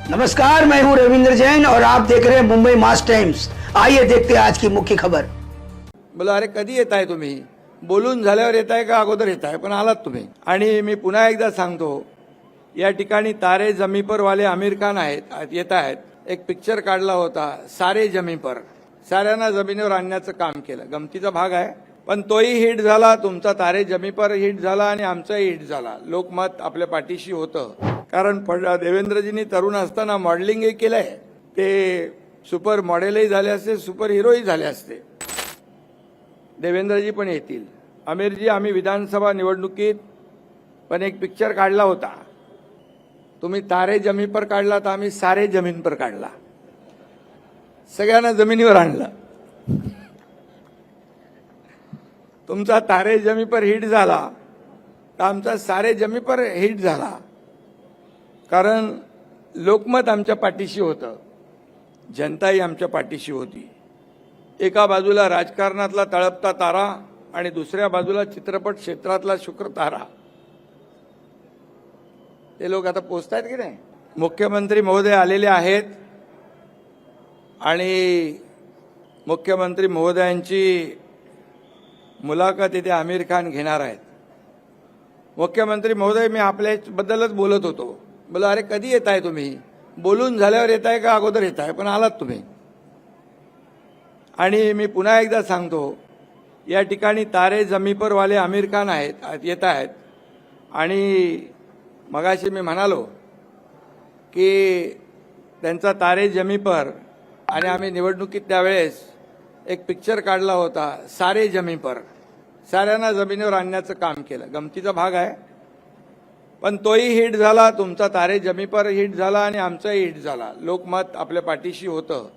नमस्कार, मैं हूं रविंद्र जैन और आप देख रहे हैं मुंबई मास टाइम्स। आइए देखते हैं आज की मुख्य खबर। बोला अरे कधी येताय तुम्ही? बोलून झाल्यावर येताय का अगोदर येताय? पण आलात तुम्ही। आणि मी पुन्हा एकदा सांगतो, या ठिकाणी तारे जमी पर वाले आमिर खान येत आहेत। एक पिक्चर काढला होता सारे जमी पर, साऱ्यांना जमिनीवर आणण्याचं काम केलं। गमतीचा भाग आहे, पण तोही हिट झाला, तुमचा तारे जमी पर हिट झाला आणि आमचाही हिट झाला। लोकमत आपल्या पाठीशी होतं, कारण देवेंद्रजींनी तरुण असताना मॉडेलिंगही केलंय, ते सुपर मॉडेलही झाले असते, सुपर हिरोही झाले असते। देवेंद्रजी पण येतील। आमिरजी, आम्ही विधानसभा निवडणुकीत पण एक पिक्चर काढला होता, तुम्ही तारे जमी पर काढला, तर आम्ही सारे जमीन पर काढला, सगळ्यांना जमिनीवर आणलं। तुमचा तारे जमी पर हिट झाला, तर आमचा सारे जमी पर हिट झाला, कारण लोकमत आमच्या पाठीशी होतं, जनताही आमच्या पाठीशी होती। एका बाजूला राजकारणातला तळपता तारा आणि दुसऱ्या बाजूला चित्रपट क्षेत्रातला शुक्र तारा, ते लोक आता पोचतायत की नाही? मुख्यमंत्री महोदय आलेले आहेत आणि मुख्यमंत्री महोदयांची मुलाखत इथे आमिर खान घेणार आहेत। मुख्यमंत्री महोदय, मी आपल्याबद्दलच बोलत होतो। बोला अरे कधी येताय तुम्ही? बोलून झाल्यावर येताय का अगोदर येताय? पण आलात तुम्ही। आणि मी पुन्हा एकदा सांगतो, या ठिकाणी तारे जमी पर वाले आमिर खान येत आहेत आणि मगाशी मी म्हणालो की त्यांचा तारे जमी पर, आणि आम्ही निवडणुकीत त्यावेळेस एक पिक्चर काढला होता सारे जमी पर, साऱ्यांना जमिनीवर आणण्याचं काम केलं। गमतीचा भाग आहे, पण तोही हिट झाला, तुमचा तारे जमी पर हिट झाला आणि आमचाही हिट झाला। लोकमत आपल्या पाठीशी होतं।